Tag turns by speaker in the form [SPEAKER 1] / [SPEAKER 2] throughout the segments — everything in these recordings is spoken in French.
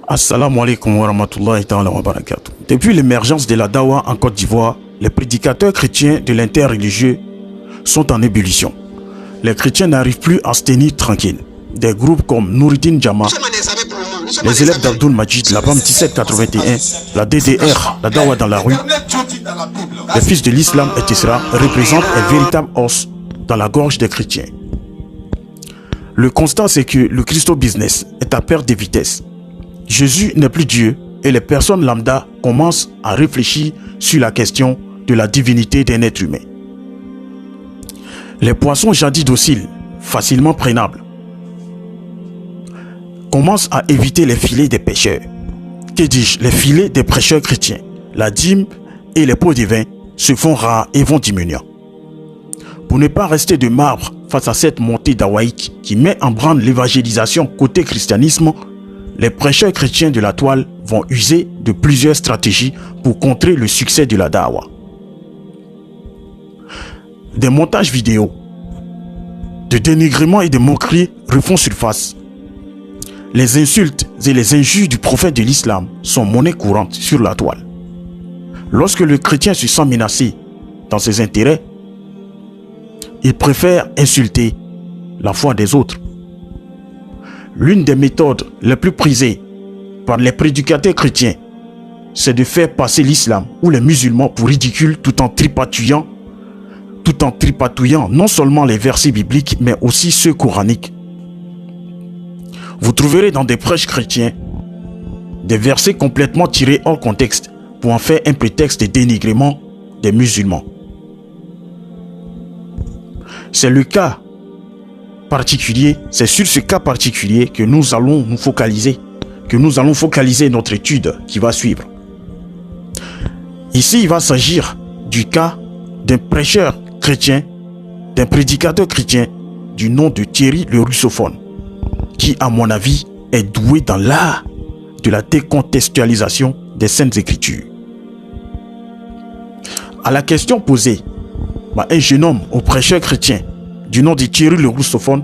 [SPEAKER 1] Assalamu alaikum wa rahmatullahi ta'ala wa barakatuh. Depuis l'émergence de la Dawa en Côte d'Ivoire, les prédicateurs chrétiens de l'interreligieux sont en ébullition. Les chrétiens n'arrivent plus à se tenir tranquilles. Des groupes comme Noureddin Jama, les élèves d'Abdul Majid, la BAM 1781, la DDR, la Dawa dans la rue, les fils de l'islam, etc. représentent un véritable os dans la gorge des chrétiens. Le constat, c'est que le Christo-business est à perte de vitesse. Jésus n'est plus Dieu et les personnes lambda commencent à réfléchir sur la question de la divinité d'un être humain. Les poissons jadis dociles, facilement prenables, commencent à éviter les filets des pêcheurs. Que dis-je, les filets des prêcheurs chrétiens. La dîme et les pots de vin se font rares et vont diminuant. Pour ne pas rester de marbre face à cette montée dawaïque qui met en branle l'évangélisation côté christianisme, les prêcheurs chrétiens de la toile vont user de plusieurs stratégies pour contrer le succès de la dawa. Des montages vidéo, de dénigrement et de moqueries refont surface. Les insultes et les injures du prophète de l'islam sont monnaie courante sur la toile. Lorsque le chrétien se sent menacé dans ses intérêts, il préfère insulter la foi des autres. L'une des méthodes les plus prisées par les prédicateurs chrétiens, c'est de faire passer l'islam ou les musulmans pour ridicule tout en tripatouillant non seulement les versets bibliques mais aussi ceux coraniques. Vous trouverez dans des prêches chrétiens des versets complètement tirés hors contexte pour en faire un prétexte de dénigrement des musulmans. C'est sur ce cas particulier que nous allons nous focaliser, notre étude qui va suivre. Ici, il va s'agir du cas d'un prêcheur chrétien, d'un prédicateur chrétien du nom de Thierry le Russophone, qui, à mon avis, est doué dans l'art de la décontextualisation des Saintes Écritures. À la question posée, un jeune homme au prêcheur chrétien du nom de Thierry le Russophone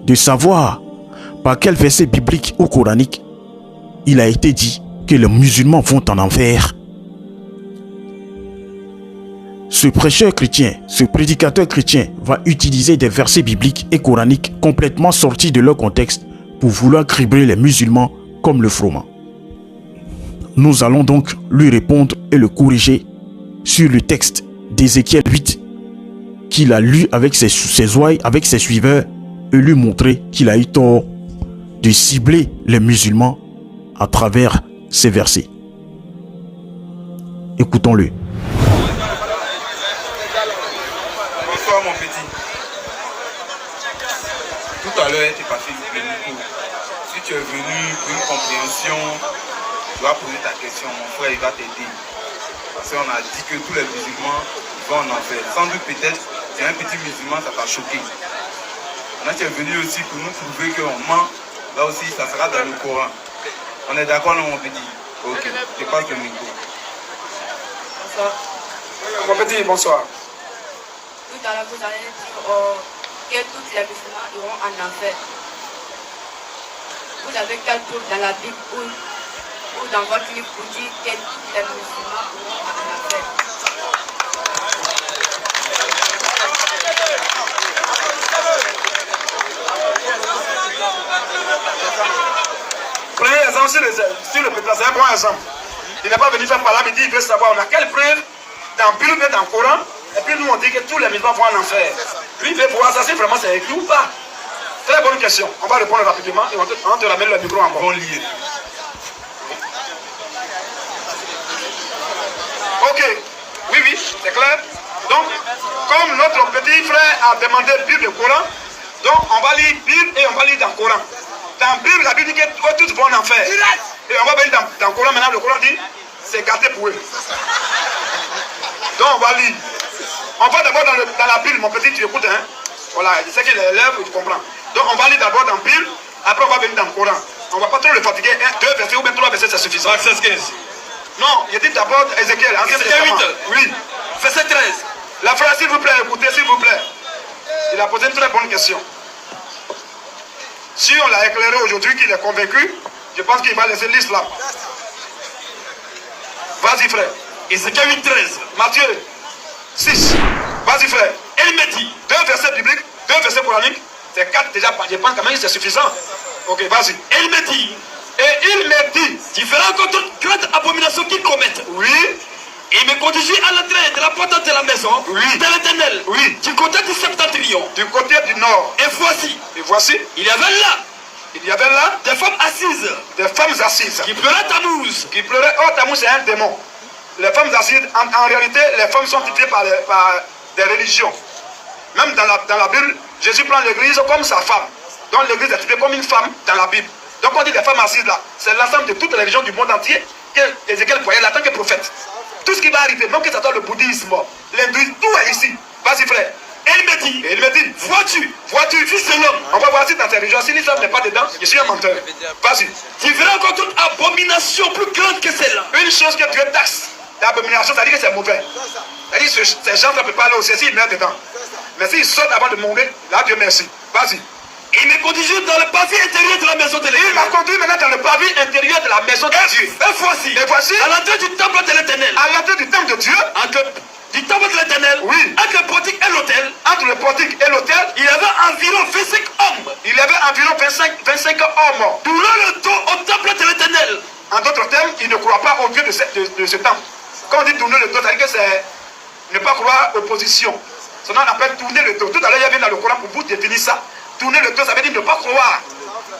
[SPEAKER 1] de savoir par quel verset biblique ou coranique il a été dit que les musulmans vont en enfer. Ce prêcheur chrétien, ce prédicateur chrétien va utiliser des versets bibliques et coraniques complètement sortis de leur contexte pour vouloir cribler les musulmans comme le froment. Nous allons donc lui répondre et le corriger sur le texte d'Ézéchiel 8 qu'il a lu avec ses ouailles, avec ses suiveurs, et lui montrer qu'il a eu tort de cibler les musulmans à travers ces versets. Écoutons-le.
[SPEAKER 2] Bonsoir mon petit. Tout à l'heure, tu es passé le micro. Si tu es venu pour une compréhension, tu vas poser ta question. Mon frère, il va t'aider. Parce qu'on a dit que tous les musulmans vont en enfer. Sans doute peut-être, c'est un petit musulman, ça t'a choqué. Là, tu es venu aussi pour nous prouver qu'on ment. Là aussi, ça sera dans le Coran. On est d'accord, non, mon petit? Ok, je passe le micro.
[SPEAKER 3] Bonsoir.
[SPEAKER 4] Mon petit, bonsoir.
[SPEAKER 3] Tout à l'heure, vous allez dire que toutes les musulmans iront en enfer. Vous avez quel tour dans la Bible ou dans votre livre pour dire que tous les musulmans iront en enfer?
[SPEAKER 4] Prenez l'exemple sur le président, c'est un bon exemple. Il n'est pas venu faire par là, mais il veut savoir on a quelle preuve dans la Bible, dans le Coran, et puis nous on dit que tous les musulmans vont en enfer. Lui il veut voir ça, si vraiment c'est écrit ou pas. Très bonne question. On va répondre rapidement et on te ramène le micro en bas.
[SPEAKER 2] Bon lire.
[SPEAKER 4] Ok, oui, c'est clair. Donc, comme notre petit frère a demandé Bible et Coran, donc on va lire Bible et on va lire dans le Coran. Dans la Bible, la Bible dit que tous vont en enfer. Et on va venir dans le Coran, maintenant le Coran dit, c'est gâté pour eux. Donc on va lire. On va d'abord dans la Bible, mon petit, tu écoutes, hein. Voilà, je sais qu'il est élève, tu comprends. Donc on va lire d'abord dans la Bible, après on va venir dans le Coran. On ne va pas trop le fatiguer, 2 versets ou même 3 versets, c'est suffisant.
[SPEAKER 2] Verset 15.
[SPEAKER 4] Non, il dit d'abord Ézéchiel, Ancien Testament.
[SPEAKER 2] 8.
[SPEAKER 4] Oui.
[SPEAKER 2] Verset 13.
[SPEAKER 4] La frère, s'il vous plaît, écoutez, s'il vous plaît. Il a posé une très bonne question. Si on l'a éclairé aujourd'hui qu'il est convaincu, Je pense qu'il va laisser l'islam. Vas-y frère.
[SPEAKER 5] Ézéchiel 8:13.
[SPEAKER 4] Matthieu 6. Vas-y frère.
[SPEAKER 5] Elle me dit,
[SPEAKER 4] 2 versets bibliques, 2 versets coraniques. C'est 4 déjà. Je pense quand même que c'est suffisant. Ok, vas-y.
[SPEAKER 5] elle me dit,
[SPEAKER 4] Et il me dit.
[SPEAKER 5] tu feras encore toute grande abomination qu'ils commettent.
[SPEAKER 4] Oui.
[SPEAKER 5] Et il me conduisit à l'entrée de la porte de la maison
[SPEAKER 4] Oui.
[SPEAKER 5] de l'Éternel,
[SPEAKER 4] Oui.
[SPEAKER 5] du côté du septentrion.
[SPEAKER 4] Du côté du nord.
[SPEAKER 5] Et voici,
[SPEAKER 4] Et voici.
[SPEAKER 5] il y avait là
[SPEAKER 4] Il y avait là
[SPEAKER 5] des femmes assises
[SPEAKER 4] des femmes assises.
[SPEAKER 5] qui pleuraient Tammuz.
[SPEAKER 4] Qui pleuraient. Oh, Tammuz, c'est un démon. Les femmes assises, en réalité, les femmes sont titulées par des religions. Même dans la Bible, Jésus prend l'église comme sa femme. Donc l'église est titulée comme une femme dans la Bible. Donc on dit les femmes assises là, c'est l'ensemble de toutes les religions du monde entier que Ézéchiel croyait là en tant que prophète. Tout ce qui va arriver, même que ça soit le bouddhisme, l'hindouisme, tout est ici. Vas-y frère.
[SPEAKER 5] Elle me dit,
[SPEAKER 4] Et il me dit,
[SPEAKER 5] vois-tu, fils de l'homme,
[SPEAKER 4] on va voir si dans ces religions, si l'islam n'est pas dedans, je suis un menteur. Vas-y.
[SPEAKER 5] tu verras encore toute abomination plus grande que celle-là.
[SPEAKER 4] Une chose que Dieu taxe, l'abomination, ça dit que c'est mauvais. Ça dit que ces gens ne peuvent pas aller au ciel s'ils meurent dedans. Mais s'ils sortent avant de mourir, là Dieu merci. Vas-y.
[SPEAKER 5] Il me conduisit dans le pavé intérieur de la maison de
[SPEAKER 4] Il
[SPEAKER 5] l'Éternel.
[SPEAKER 4] m'a conduit maintenant dans le pavé intérieur de la maison de Dieu.
[SPEAKER 5] Et voici,
[SPEAKER 4] Et voici,
[SPEAKER 5] à l'entrée du temple de l'Éternel,
[SPEAKER 4] à l'entrée du temple de Dieu,
[SPEAKER 5] du temple de l'Éternel,
[SPEAKER 4] Oui.
[SPEAKER 5] entre le portique et l'autel,
[SPEAKER 4] entre le portique et l'autel,
[SPEAKER 5] il y avait environ 25 hommes
[SPEAKER 4] il y avait environ 25 hommes.
[SPEAKER 5] tournant le dos au temple de l'Éternel.
[SPEAKER 4] En d'autres termes, ils ne croient pas au Dieu de ce temple. Quand on dit tourner le dos, ça veut dire que c'est ne pas croire aux positions. Sinon, on appelle tourner le dos. Tout à l'heure, il y avait dans le Coran pour vous définir ça. Tourner le dos, ça veut dire ne pas croire.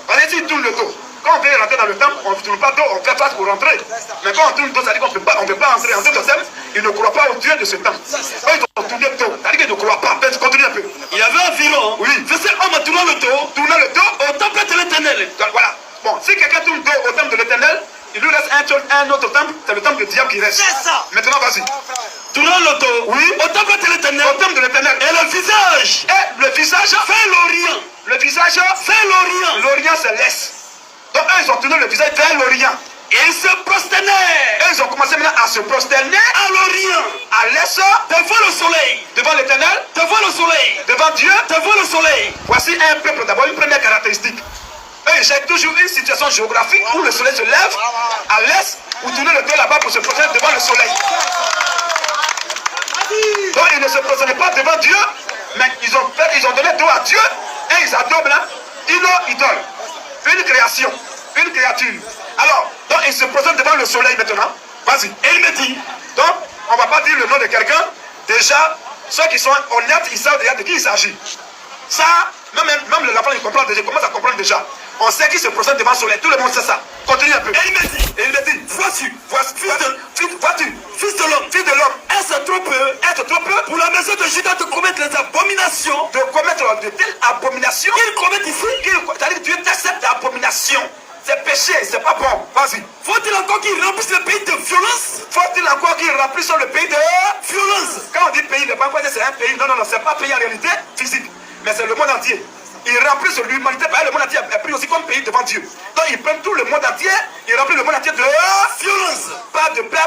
[SPEAKER 4] Parce que s'il tourne le dos, quand on veut rentrer dans le temple, on ne tourne pas le dos, on fait face pour rentrer. Mais quand on tourne le dos, ça veut dire qu'on ne peut pas entrer. En d'autres termes, ils ne croient pas au Dieu de ce temple. Quand ils ont tourné le dos, ça veut dire qu'ils ne croient pas. Continue un peu.
[SPEAKER 5] Il y avait environ
[SPEAKER 4] Oui.
[SPEAKER 5] 25 hommes tournant le dos
[SPEAKER 4] Tourner le dos,
[SPEAKER 5] au temple de l'Éternel.
[SPEAKER 4] donc voilà. Bon, si quelqu'un tourne le dos au temple de l'Éternel, il lui reste un autre temple, c'est le temple du diable qui reste.
[SPEAKER 5] C'est ça.
[SPEAKER 4] Maintenant, vas-y.
[SPEAKER 5] Tournant le dos
[SPEAKER 4] Oui.
[SPEAKER 5] au temple de l'Éternel.
[SPEAKER 4] Au temple de l'Éternel.
[SPEAKER 5] Et le visage
[SPEAKER 4] Et le visage,
[SPEAKER 5] vers l'Orient.
[SPEAKER 4] le visage,
[SPEAKER 5] Vers l'Orient.
[SPEAKER 4] l'Orient c'est l'Est. Donc eux, ils ont tourné le visage vers l'Orient.
[SPEAKER 5] Et ils se prosternaient
[SPEAKER 4] Et ils ont commencé maintenant à se prosterner
[SPEAKER 5] à l'Orient.
[SPEAKER 4] à l'Est,
[SPEAKER 5] Devant le soleil.
[SPEAKER 4] devant l'Éternel,
[SPEAKER 5] Devant le soleil.
[SPEAKER 4] devant Dieu.
[SPEAKER 5] Devant le soleil.
[SPEAKER 4] Voici un peuple d'abord, une première caractéristique. Eux, ils cherchent toujours une situation géographique où le soleil se lève à l'Est, ou tourner le dos là-bas pour se prosterner devant le soleil. Donc ils ne se prosternaient pas devant Dieu, mais ils ont donné dos à Dieu et ils adorent là une idole, une création, une créature. Alors, donc ils se prosternent devant le soleil maintenant. Vas-y.
[SPEAKER 5] Et il me dit,
[SPEAKER 4] Donc, on ne va pas dire le nom de quelqu'un. Déjà, ceux qui sont honnêtes, ils savent déjà de qui il s'agit. Ça, même l'enfant, il comprend déjà, il commence à comprendre déjà. On sait qui se procède devant le soleil, tout le monde sait ça. Continue un peu.
[SPEAKER 5] et il me dit,
[SPEAKER 4] Et il me dit,
[SPEAKER 5] vois-tu,
[SPEAKER 4] vois-tu,
[SPEAKER 5] fils de l'homme, est-ce trop peu
[SPEAKER 4] être trop peu
[SPEAKER 5] pour la maison de Judas de commettre les abominations
[SPEAKER 4] de commettre de telles abominations
[SPEAKER 5] qu'ils commettent ici?
[SPEAKER 4] C'est-à-dire que Dieu t'accepte d'abomination. C'est péché, c'est pas bon. Vas-y.
[SPEAKER 5] Faut-il encore qu'ils remplissent le pays de violence?
[SPEAKER 4] Faut-il encore qu'ils remplissent le pays de
[SPEAKER 5] Violence.
[SPEAKER 4] Quand on dit pays, ne pas dire c'est un pays. Non, c'est pas un pays en réalité physique. Mais c'est le monde entier. Ils remplissent l'humanité, le monde entier est pris aussi comme pays devant Dieu. Donc ils prennent tout le monde entier, ils remplissent le monde entier de violence. Pas de paix,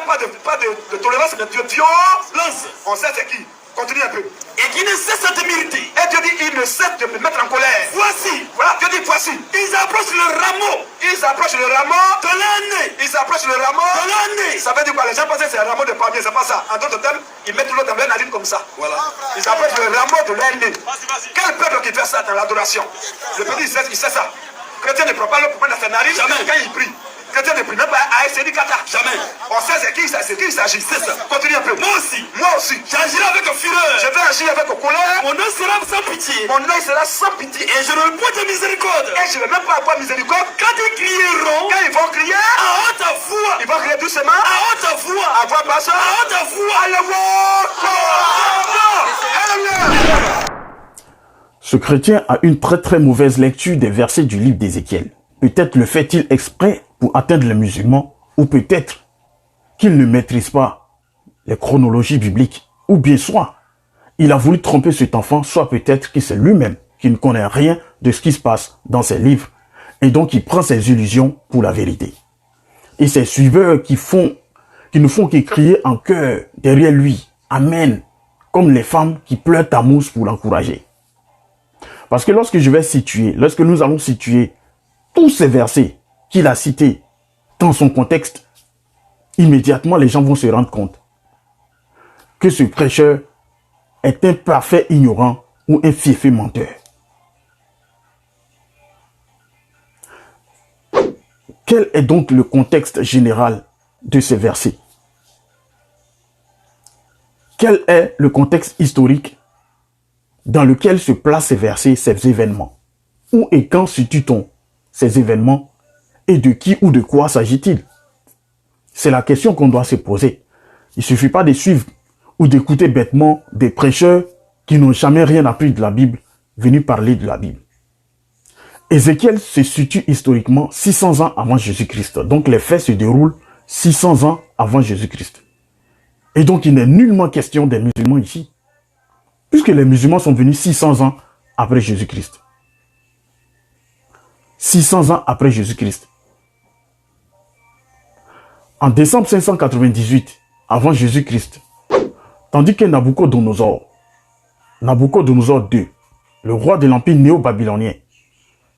[SPEAKER 4] pas de tolérance, mais de violence. On sait c'est qui. Continue un peu.
[SPEAKER 5] Et qui ne cesse de m'irriter.
[SPEAKER 4] Et Dieu dit, il ne cesse de me mettre en colère.
[SPEAKER 5] Voici,
[SPEAKER 4] Voilà, Dieu dit, voici.
[SPEAKER 5] ils approchent le rameau
[SPEAKER 4] Ils approchent le rameau.
[SPEAKER 5] de l'année.
[SPEAKER 4] Ils approchent le rameau.
[SPEAKER 5] De l'année.
[SPEAKER 4] Ça veut dire quoi? Les gens pensent que c'est un rameau de palmier, c'est pas ça. En d'autres termes, ils mettent l'eau dans leur narine comme ça. Voilà. Ils approchent le rameau de leur nez. Quel peuple qui fait ça dans l'adoration? Le petit, il sait ça. Chrétien ne prend pas l'eau pour mettre dans sa narine.
[SPEAKER 5] Jamais.
[SPEAKER 4] Quand il prie. Chrétien ne prie même pas à Esseni Kata.
[SPEAKER 5] Jamais.
[SPEAKER 4] On sait c'est qui il s'agit. C'est ça. Continue un peu.
[SPEAKER 5] Moi aussi,
[SPEAKER 4] Moi aussi.
[SPEAKER 5] j'agirai avec fureur.
[SPEAKER 4] Je vais agir avec colère.
[SPEAKER 5] Mon œil sera sans pitié.
[SPEAKER 4] Mon œil sera sans pitié.
[SPEAKER 5] Et je n'aurai point de miséricorde.
[SPEAKER 4] Et je ne vais même pas avoir miséricorde.
[SPEAKER 5] Quand ils crieront
[SPEAKER 4] Quand ils vont crier,
[SPEAKER 5] à haute voix,
[SPEAKER 4] ils vont crier doucement.
[SPEAKER 5] à haute voix,
[SPEAKER 4] À voix basse.
[SPEAKER 5] à haute voix,
[SPEAKER 4] Allez voir.
[SPEAKER 1] Ce chrétien a une très mauvaise lecture des versets du livre d'Ézéchiel. Peut-être le fait-il exprès pour atteindre les musulmans, ou peut-être qu'il ne maîtrise pas les chronologies bibliques, ou bien soit il a voulu tromper cet enfant, soit peut-être que c'est lui-même qui ne connaît rien de ce qui se passe dans ses livres, et donc il prend ses illusions pour la vérité. Et ses suiveurs qui ne font que crier en chœur derrière lui, Amen, comme les femmes qui pleurent Tammuz pour l'encourager. Parce que lorsque nous allons situer tous ces versets qu'il a cité dans son contexte, immédiatement les gens vont se rendre compte que ce prêcheur est un parfait ignorant ou un fieffé menteur. Quel est donc le contexte général de ces versets? Quel est le contexte historique dans lequel se placent ces versets, ces événements? Où et quand situe-t-on ces événements et de qui ou de quoi s'agit-il? C'est la question qu'on doit se poser. Il ne suffit pas de suivre ou d'écouter bêtement des prêcheurs qui n'ont jamais rien appris de la Bible venus parler de la Bible. Ézéchiel se situe historiquement 600 ans avant Jésus-Christ. Donc les faits se déroulent 600 ans avant Jésus-Christ. Et donc il n'est nullement question des musulmans ici, puisque les musulmans sont venus 600 ans après Jésus-Christ. 600 ans après Jésus-Christ. En décembre 598, avant Jésus-Christ, tandis que Nabucodonosor II, le roi de l'empire néo-babylonien,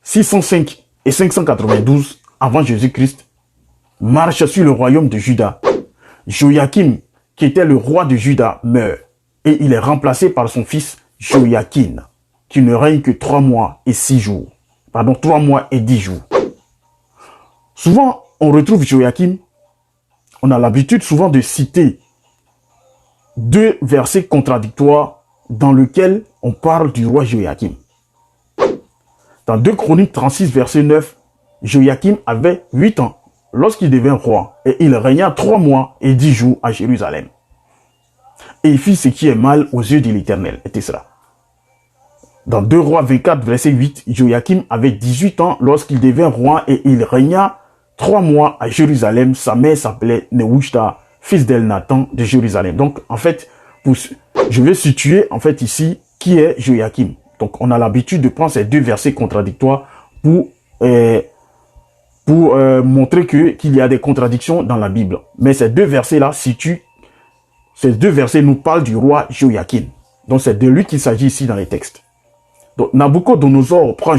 [SPEAKER 1] 605 et 592 avant Jésus-Christ, marche sur le royaume de Juda. Joachim, qui était le roi de Juda, meurt et il est remplacé par son fils Joachim, qui ne règne que 3 mois et 6 jours. Pardon, 3 mois et 10 jours. Souvent, on retrouve Joachim, on a l'habitude souvent de citer 2 versets contradictoires dans lesquels on parle du roi Joachim. Dans 2 Chroniques 36, verset 9, Joachim avait 8 ans lorsqu'il devint roi et il régna 3 mois et 10 jours à Jérusalem. Et il fit ce qui est mal aux yeux de l'Éternel, etc. Dans 2 Rois 24, verset 8, Joachim avait 18 ans lorsqu'il devint roi et il régna 3 mois à Jérusalem. Sa mère s'appelait Nehushta, fils d'Elnathan de Jérusalem. Donc, en fait, je vais situer, en fait, ici, qui est Joachim. Donc, on a l'habitude de prendre ces 2 versets contradictoires pour montrer qu'il y a des contradictions dans la Bible. Mais ces 2 versets-là ces 2 versets nous parlent du roi Joachim. Donc, c'est de lui qu'il s'agit ici dans les textes. Donc, Nabucodonosor prend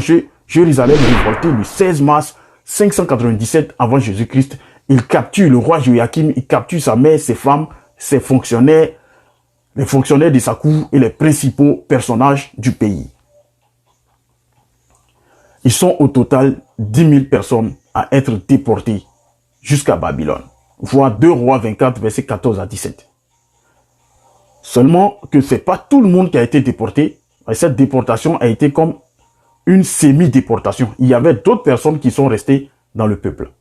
[SPEAKER 1] Jérusalem révolté le 16 mars 597 avant Jésus-Christ. Il capture le roi Joachim, il capture sa mère, ses femmes, ses fonctionnaires, les fonctionnaires de sa cour et les principaux personnages du pays. Ils sont au total 10 000 personnes à être déportées jusqu'à Babylone. Voir 2 Rois 24, versets 14 à 17. Seulement que ce n'est pas tout le monde qui a été déporté. Et cette déportation a été comme une semi-déportation. Il y avait d'autres personnes qui sont restées dans le peuple.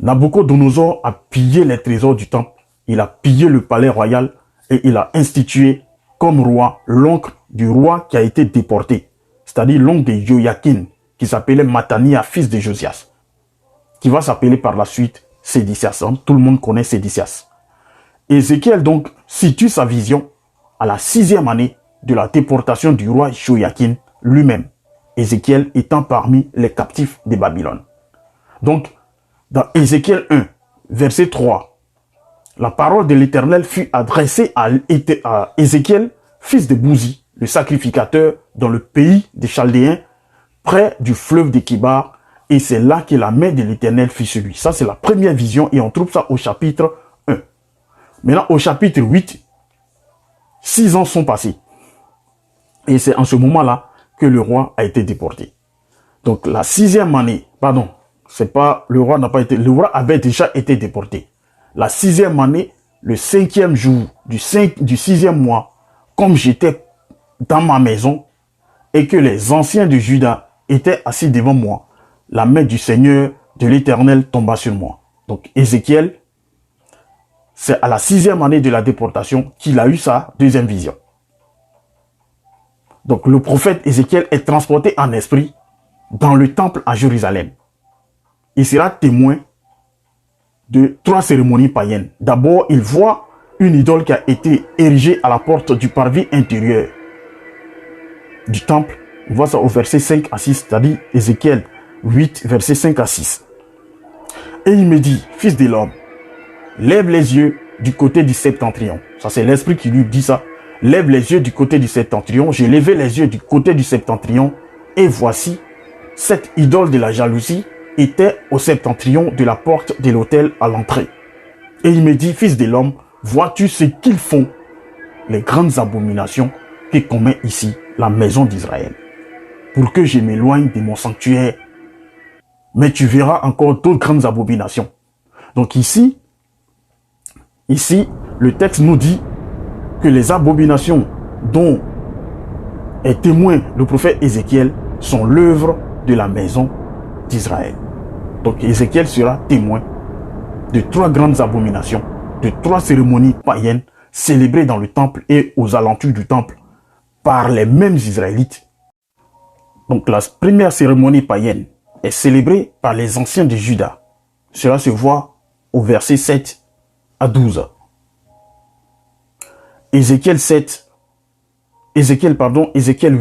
[SPEAKER 1] Nabucodonosor a pillé les trésors du temple. Il a pillé le palais royal et il a institué comme roi l'oncle du roi qui a été déporté. C'est-à-dire l'oncle de Joachim, qui s'appelait Mattania, fils de Josias, qui va s'appeler par la suite Sédécias. Tout le monde connaît Sédécias. Ézéchiel donc situe sa vision à la 6e année de la déportation du roi Joachim lui-même, Ézéchiel étant parmi les captifs de Babylone. Donc, dans Ézéchiel 1, verset 3, la parole de l'Éternel fut adressée à Ézéchiel, fils de Bouzi, le sacrificateur, dans le pays des Chaldéens, près du fleuve de Kibar, et c'est là que la main de l'Éternel fut sur lui. Ça, c'est la première vision, et on trouve ça au chapitre 1. Maintenant, au chapitre 8, 6 ans sont passés. Et c'est en ce moment-là que le roi a été déporté. Donc, la 6e année, pardon, c'est pas, le roi n'a pas été, le roi avait déjà été déporté. La 6e année, le 5e jour du 6e mois, comme j'étais dans ma maison et que les anciens de Juda étaient assis devant moi, la main du Seigneur de l'Éternel tomba sur moi. Donc, Ézéchiel, c'est à la 6e année de la déportation qu'il a eu sa 2e vision. Donc, le prophète Ézéchiel est transporté en esprit dans le temple à Jérusalem. Il sera témoin de 3 cérémonies païennes. D'abord, il voit une idole qui a été érigée à la porte du parvis intérieur du temple. On voit ça au verset 5 à 6, c'est-à-dire Ézéchiel 8, verset 5 à 6. Et il me dit, fils de l'homme, lève les yeux du côté du septentrion. Ça, c'est l'esprit qui lui dit ça. Lève les yeux du côté du septentrion. J'ai levé les yeux du côté du septentrion. Et voici cette idole de la jalousie était au septentrion de la porte de l'autel à l'entrée. Et il me dit, fils de l'homme, vois-tu ce qu'ils font, les grandes abominations que commet ici la maison d'Israël, pour que je m'éloigne de mon sanctuaire. Mais tu verras encore d'autres grandes abominations. Donc ici, le texte nous dit que les abominations dont est témoin le prophète Ézéchiel sont l'œuvre de la maison d'Israël. Donc Ézéchiel sera témoin de 3 grandes abominations, de 3 cérémonies païennes célébrées dans le temple et aux alentours du temple par les mêmes Israélites. Donc la première cérémonie païenne est célébrée par les anciens de Juda. Cela se voit au verset 7 à 12. Ézéchiel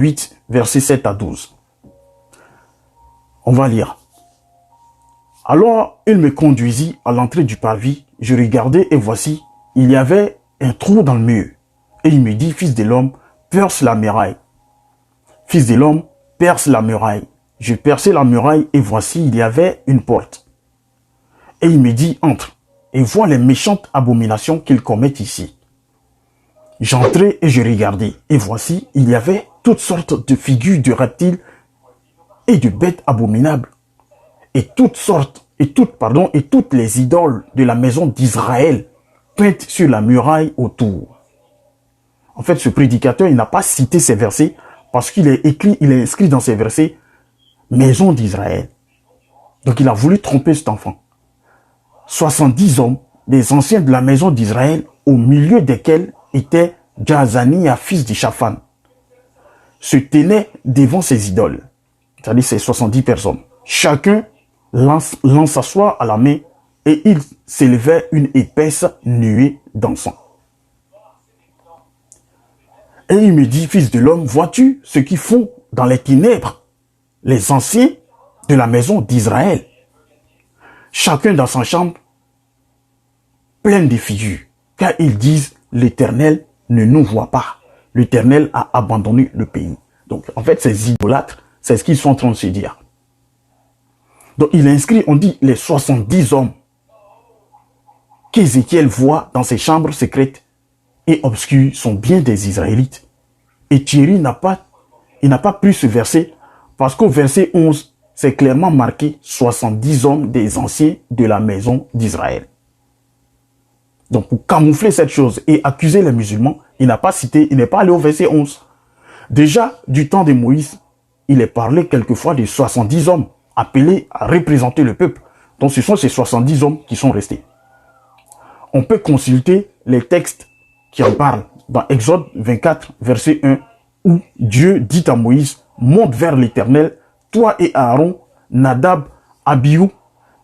[SPEAKER 1] 8, verset 7 à 12. On va lire. Alors, il me conduisit à l'entrée du parvis. Je regardai et voici, il y avait un trou dans le mur. Et il me dit, fils de l'homme, perce la muraille. Fils de l'homme, perce la muraille. Je perçai la muraille et voici, il y avait une porte. Et il me dit, entre et vois les méchantes abominations qu'il commet ici. J'entrai et je regardai, et voici, il y avait toutes sortes de figures de reptiles et de bêtes abominables, et toutes les idoles de la maison d'Israël peintes sur la muraille autour. En fait, ce prédicateur, il n'a pas cité ces versets parce qu'il est inscrit dans ces versets maison d'Israël. Donc il a voulu tromper cet enfant. 70 hommes, des anciens de la maison d'Israël, au milieu desquels était Jaazania, fils de Shaphan, se tenaient devant ces idoles. C'est-à-dire ces 70 personnes. Chacun lance sa soie à la main et il s'élevait une épaisse nuée d'encens. Et il me dit, fils de l'homme, vois-tu ce qu'ils font dans les ténèbres, les anciens de la maison d'Israël, chacun dans sa chambre, plein de figures, car ils disent, l'Éternel ne nous voit pas. L'Éternel a abandonné le pays. Donc, en fait, ces idolâtres, c'est ce qu'ils sont en train de se dire. Donc, il inscrit, on dit, les 70 hommes qu'Ézéchiel voit dans ses chambres secrètes et obscures sont bien des Israélites. Et Thierry n'a pas pris ce verset parce qu'au verset 11, c'est clairement marqué 70 hommes des anciens de la maison d'Israël. Donc, pour camoufler cette chose et accuser les musulmans, il n'a pas cité, il n'est pas allé au verset 11. Déjà, du temps de Moïse, il est parlé quelquefois de 70 hommes appelés à représenter le peuple. Donc, ce sont ces 70 hommes qui sont restés. On peut consulter les textes qui en parlent dans Exode 24, verset 1, où Dieu dit à Moïse, monte vers l'Éternel, toi et Aaron, Nadab, Abihu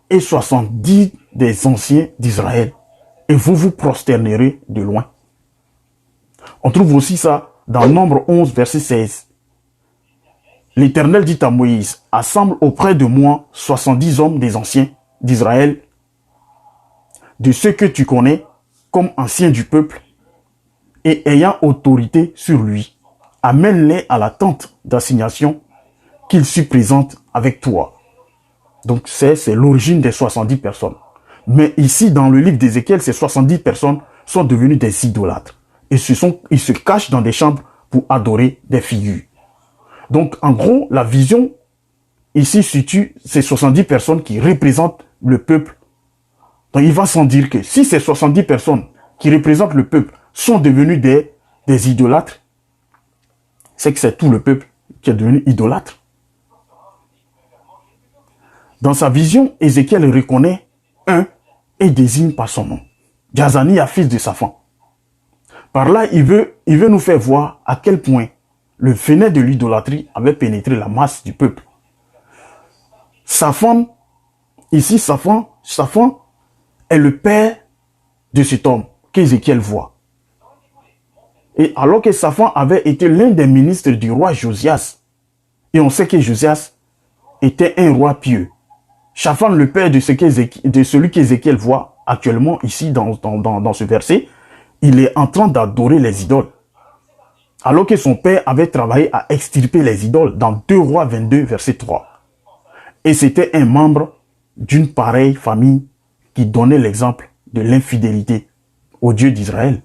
[SPEAKER 1] et 70 des anciens d'Israël. Et vous vous prosternerez de loin. On trouve aussi ça dans Nombre 11, verset 16. L'Éternel dit à Moïse, assemble auprès de moi 70 hommes des anciens d'Israël, de ceux que tu connais comme anciens du peuple, et ayant autorité sur lui, amène-les à la tente d'assignation qu'ils s'y présentent avec toi. Donc c'est l'origine des 70 personnes. Mais ici, dans le livre d'Ézéchiel, ces 70 personnes sont devenues des idolâtres. Et ils se cachent dans des chambres pour adorer des figures. Donc, en gros, la vision ici situe ces 70 personnes qui représentent le peuple. Donc, il va sans dire que si ces 70 personnes qui représentent le peuple sont devenues des idolâtres, c'est que c'est tout le peuple qui est devenu idolâtre. Dans sa vision, Ézéchiel reconnaît un et désigne par son nom. Jaazania, fils de Shaphan. Par là, il veut nous faire voir à quel point le venin de l'idolâtrie avait pénétré la masse du peuple. Shaphan, ici, Shaphan est le père de cet homme qu'Ézéchiel voit. Et alors que Shaphan avait été l'un des ministres du roi Josias, et on sait que Josias était un roi pieux. Shaphan, le père de celui qu'Ézéchiel voit actuellement ici dans ce verset, il est en train d'adorer les idoles. Alors que son père avait travaillé à extirper les idoles dans 2 Rois 22, verset 3. Et c'était un membre d'une pareille famille qui donnait l'exemple de l'infidélité au Dieu d'Israël.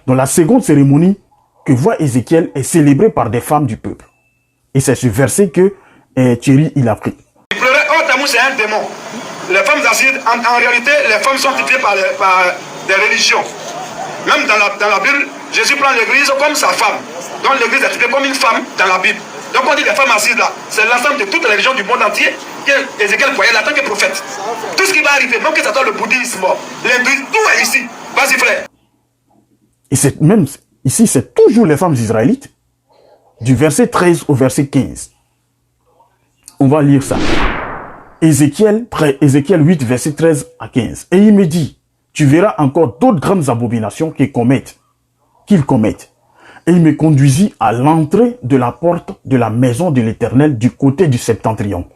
[SPEAKER 1] Dans la seconde cérémonie que voit Ézéchiel est célébrée par des femmes du peuple. Et c'est ce verset que Thierry il a pris.
[SPEAKER 4] Il pleurait, oh Tammuz c'est un démon. Les femmes assises, en réalité, les femmes sont typées par des religions. Même dans la Bible, Jésus prend l'église comme sa femme. Donc l'église est typée comme une femme dans la Bible. Donc on dit les femmes assises là, c'est l'ensemble de toutes les religions du monde entier que Ézéchiel voyait là en tant que prophète. Tout ce qui va arriver, même que ce soit le bouddhisme, l'hindouisme, tout est ici. Vas-y frère.
[SPEAKER 1] Et c'est même ici, c'est toujours les femmes israélites. Du verset 13 au verset 15. On va lire ça. Ézéchiel 8, verset 13 à 15. Et il me dit, tu verras encore d'autres grandes abominations qu'ils commettent. Et il me conduisit à l'entrée de la porte de la maison de l'Éternel du côté du septentrion.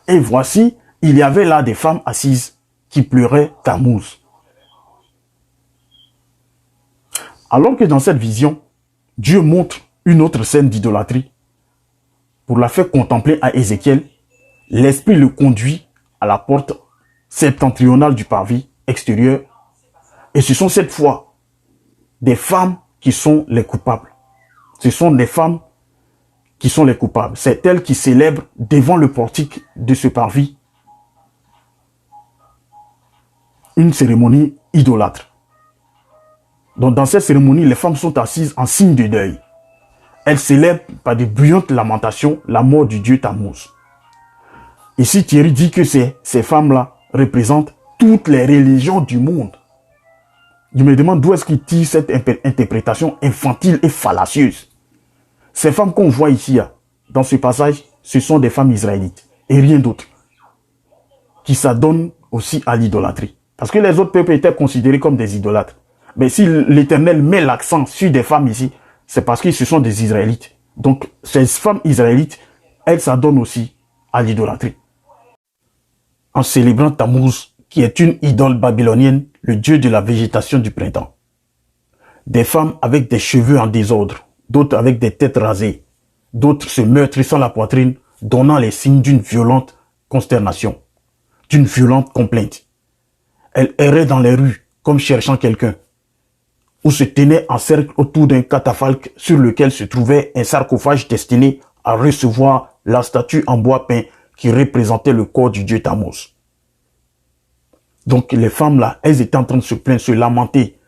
[SPEAKER 1] Et voici, il y avait là des femmes assises qui pleuraient Tammuz. Alors que dans cette vision, Dieu montre une autre scène d'idolâtrie. Pour la faire contempler à Ézéchiel, l'Esprit le conduit à la porte septentrionale du parvis extérieur. Et ce sont cette fois des femmes qui sont les coupables. Ce sont des femmes qui sont les coupables. C'est elles qui célèbrent devant le portique de ce parvis une cérémonie idolâtre. Donc dans cette cérémonie, les femmes sont assises en signe de deuil. Elles célèbrent par de bruyantes lamentations la mort du dieu Tammuz. Ici, Thierry dit que ces femmes-là représentent toutes les religions du monde. Je me demande d'où est-ce qu'il tire cette interprétation infantile et fallacieuse. Ces femmes qu'on voit ici, dans ce passage, ce sont des femmes israélites et rien d'autre, qui s'adonnent aussi à l'idolâtrie. Parce que les autres peuples étaient considérés comme des idolâtres. Mais si l'Éternel met l'accent sur des femmes ici, c'est parce que ce sont des Israélites. Donc, ces femmes israélites, elles s'adonnent aussi à l'idolâtrie. En célébrant Tammuz, qui est une idole babylonienne, le dieu de la végétation du printemps. Des femmes avec des cheveux en désordre, d'autres avec des têtes rasées, d'autres se meurtrissant la poitrine, donnant les signes d'une violente consternation, d'une violente complainte. Elles erraient dans les rues, comme cherchant quelqu'un, ou se tenaient en cercle autour d'un catafalque sur lequel se trouvait un sarcophage destiné à recevoir la statue en bois peint qui représentait le corps du dieu Tammuz. Donc les femmes là, elles étaient en train de se plaindre, se lamenter,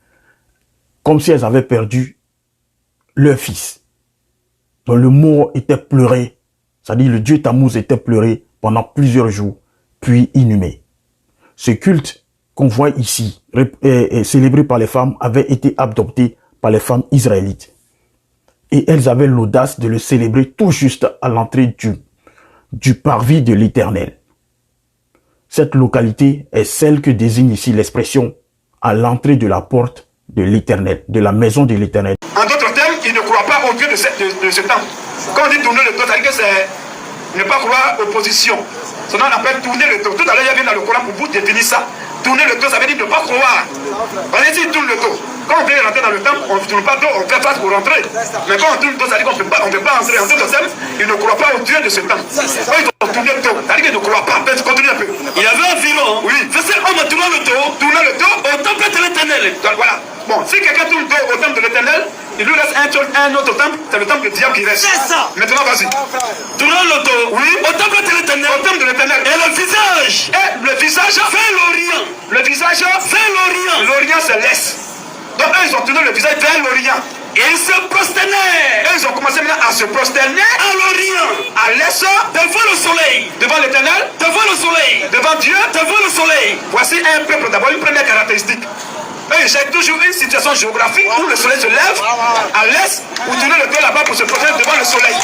[SPEAKER 1] comme si elles avaient perdu leur fils. Donc le mort était pleuré, c'est-à-dire le dieu Tammuz était pleuré pendant plusieurs jours, puis inhumé. Ce culte qu'on voit ici, célébré par les femmes, avait été adopté par les femmes israélites. Et elles avaient l'audace de le célébrer tout juste à l'entrée du parvis de l'Éternel. Cette localité est celle que désigne ici l'expression à l'entrée de la porte de l'Éternel, de la maison de l'Éternel.
[SPEAKER 4] En d'autres termes, ils ne croient pas au Dieu de ce temps. Quand on dit tourner le dos, ça veut dire que c'est ne pas croire aux positions. Sinon on appelle tourner le dos. Tout à l'heure, il y avait dans le Coran pour vous définir ça. Tourner le dos, ça veut dire ne pas croire. On dit tourne le dos. Quand on veut rentrer dans le temple, on ne tourne pas le dos, on fait face pour rentrer. Mais quand on tourne le dos, ça veut dire qu'on ne peut pas entrer. En d'autres termes, ils ne croient pas au Dieu de ce temps. Quand ils ont tourné le dos, ça veut dire qu'ils ne croient pas. Continue un peu.
[SPEAKER 5] Il y avait environ,
[SPEAKER 4] oui,
[SPEAKER 5] on m'a tourné le dos au temple de l'Éternel.
[SPEAKER 4] Donc voilà. Bon, si quelqu'un tourne le dos au temple de l'Éternel, il lui reste un autre temple, c'est le temple du diable qui reste.
[SPEAKER 5] C'est ça.
[SPEAKER 4] Maintenant, vas-y.
[SPEAKER 5] Tournant le dos,
[SPEAKER 4] oui,
[SPEAKER 5] au temple de l'Éternel.
[SPEAKER 4] Au temple de l'Éternel.
[SPEAKER 5] Et le visage.
[SPEAKER 4] Et le visage
[SPEAKER 5] vers l'Orient.
[SPEAKER 4] Le visage
[SPEAKER 5] vers l'Orient.
[SPEAKER 4] L'Orient, c'est l'Est. Donc, eux, ils ont tourné le visage vers l'Orient.
[SPEAKER 5] Et ils se prosternaient.
[SPEAKER 4] Et ils ont commencé maintenant à se prosterner
[SPEAKER 5] à l'Orient,
[SPEAKER 4] à l'Est,
[SPEAKER 5] devant le soleil,
[SPEAKER 4] devant l'Éternel,
[SPEAKER 5] devant le soleil,
[SPEAKER 4] devant Dieu,
[SPEAKER 5] devant le soleil.
[SPEAKER 4] Voici un peuple d'abord, une première caractéristique. Eux, j'ai toujours une situation géographique où le soleil se lève à l'Est, où tourner le dos là-bas pour se prosterner devant le soleil.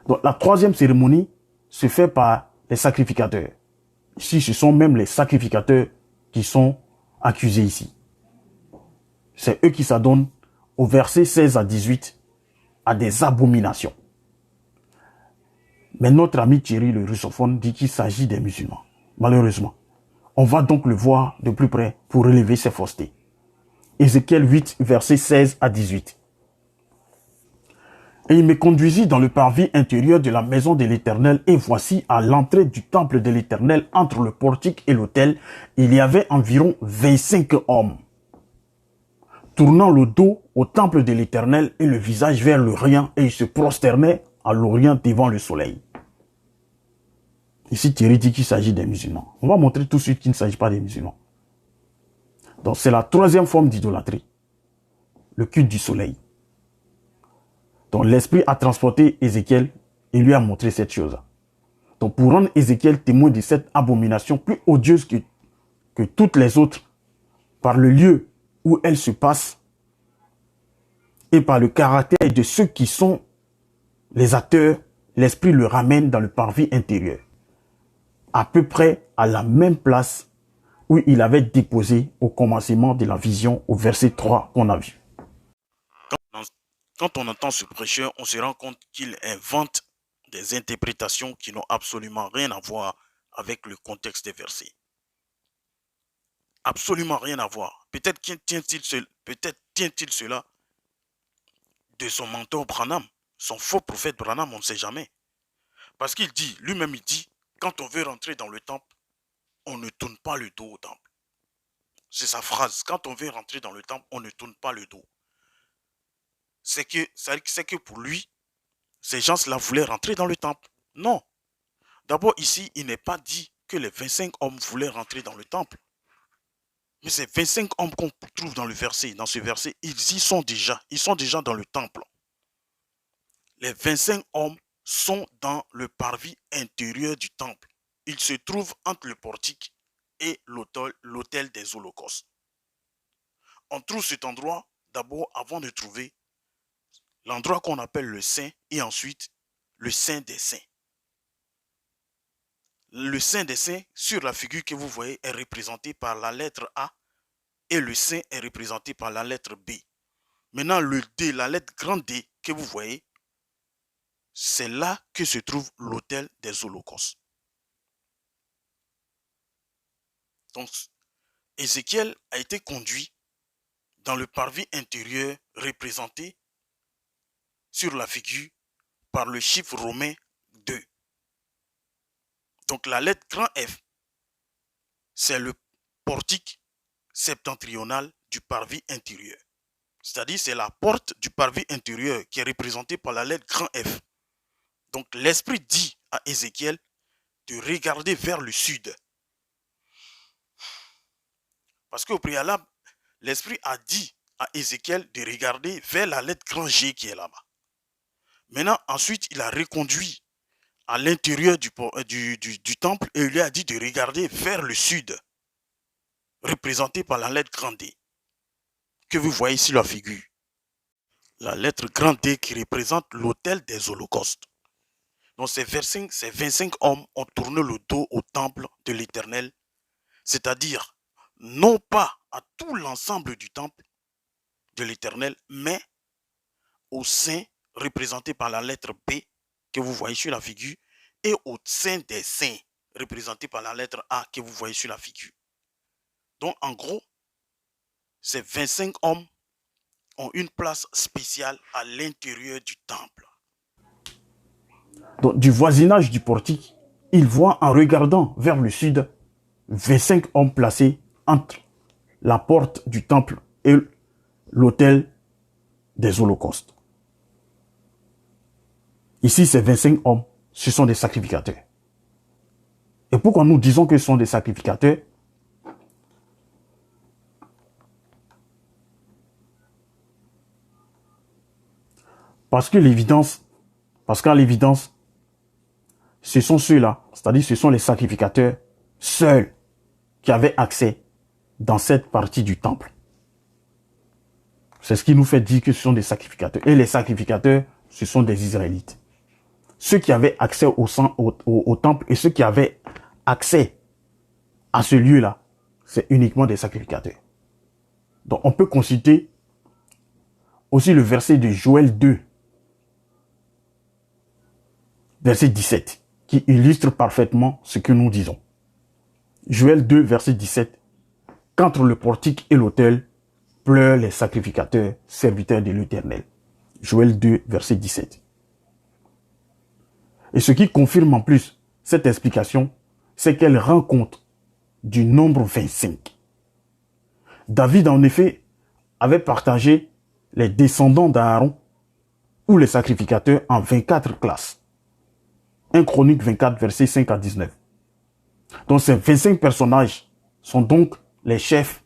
[SPEAKER 1] Donc la troisième cérémonie se fait par les sacrificateurs. Ici, ce sont même les sacrificateurs qui sont accusés ici. C'est eux qui s'adonnent au verset 16 à 18 à des abominations. Mais notre ami Thierry, le russophone, dit qu'il s'agit des musulmans. Malheureusement. On va donc le voir de plus près pour relever ces faussetés. Ézéchiel 8, verset 16 à 18. Et il me conduisit dans le parvis intérieur de la maison de l'Éternel, et voici, à l'entrée du temple de l'Éternel, entre le portique et l'autel, il y avait environ 25 hommes, tournant le dos au temple de l'Éternel et le visage vers l'Orient, et ils se prosternaient à l'Orient devant le soleil. Ici, Thierry dit qu'il s'agit des musulmans. On va montrer tout de suite qu'il ne s'agit pas des musulmans. Donc, c'est la troisième forme d'idolâtrie, le culte du soleil. Donc, l'Esprit a transporté Ézéchiel et lui a montré cette chose. Donc, pour rendre Ézéchiel témoin de cette abomination plus odieuse que toutes les autres, par le lieu où elle se passe et par le caractère de ceux qui sont les acteurs, l'Esprit le ramène dans le parvis intérieur, à peu près à la même place où il avait déposé au commencement de la vision, au verset 3 qu'on a vu.
[SPEAKER 6] Quand on entend ce prêcheur, on se rend compte qu'il invente des interprétations qui n'ont absolument rien à voir avec le contexte des versets. Absolument rien à voir. Peut-être tient-il cela de son mentor Branham, son faux prophète Branham, on ne sait jamais. Parce qu'il dit, lui-même il dit, quand on veut rentrer dans le temple, on ne tourne pas le dos au temple. C'est sa phrase. Quand on veut rentrer dans le temple, on ne tourne pas le dos. C'est que pour lui, ces gens-là voulaient rentrer dans le temple. Non. D'abord, ici, il n'est pas dit que les 25 hommes voulaient rentrer dans le temple. Mais ces 25 hommes qu'on trouve dans ce verset, ils y sont déjà. Ils sont déjà dans le temple. Les 25 hommes sont dans le parvis intérieur du temple. Ils se trouvent entre le portique et l'autel des holocaustes. On trouve cet endroit d'abord avant de trouver l'endroit qu'on appelle le Saint et ensuite le Saint des Saints. Le Saint des Saints, sur la figure que vous voyez, est représenté par la lettre A et le Saint est représenté par la lettre B. Maintenant, le D, la lettre grande D que vous voyez, c'est là que se trouve l'autel des holocaustes. Donc, Ézéchiel a été conduit dans le parvis intérieur représenté sur la figure par le chiffre romain 2. Donc la lettre grand F, c'est le portique septentrional du parvis intérieur. C'est-à-dire c'est la porte du parvis intérieur qui est représentée par la lettre grand F. Donc l'Esprit dit à Ézéchiel de regarder vers le sud. Parce qu'au préalable, l'Esprit a dit à Ézéchiel de regarder vers la lettre grand G qui est là-bas. Maintenant, ensuite, il a reconduit à l'intérieur du temple et il lui a dit de regarder vers le sud, représenté par la lettre grande D, que vous voyez ici la figure. La lettre grande D qui représente l'autel des holocaustes. Donc ces 25 hommes ont tourné le dos au temple de l'Éternel, c'est-à-dire non pas à tout l'ensemble du temple de l'Éternel, mais au saint représenté par la lettre B que vous voyez sur la figure et au saint des saints représenté par la lettre A que vous voyez sur la figure. Donc en gros, ces 25 hommes ont une place spéciale à l'intérieur du temple.
[SPEAKER 1] Donc, du voisinage du portique, il voit en regardant vers le sud 25 hommes placés entre la porte du temple et l'autel des holocaustes. Ici, ces 25 hommes, ce sont des sacrificateurs. Et pourquoi nous disons que ce sont des sacrificateurs? Parce qu'à l'évidence, ce sont ceux-là, c'est-à-dire ce sont les sacrificateurs seuls qui avaient accès dans cette partie du temple. C'est ce qui nous fait dire que ce sont des sacrificateurs. Et les sacrificateurs, ce sont des Israélites. Ceux qui avaient accès au temple et ceux qui avaient accès à ce lieu-là, c'est uniquement des sacrificateurs. Donc on peut consulter aussi le verset de Joël 2, verset 17, qui illustre parfaitement ce que nous disons. Joël 2, verset 17. Qu'entre le portique et l'autel, pleurent les sacrificateurs, serviteurs de l'Éternel. Joël 2, verset 17. Et ce qui confirme en plus cette explication, c'est qu'elle rend compte du nombre 25. David, en effet, avait partagé les descendants d'Aaron ou les sacrificateurs en 24 classes. 1 Chronique 24, versets 5 à 19. Donc ces 25 personnages sont donc les chefs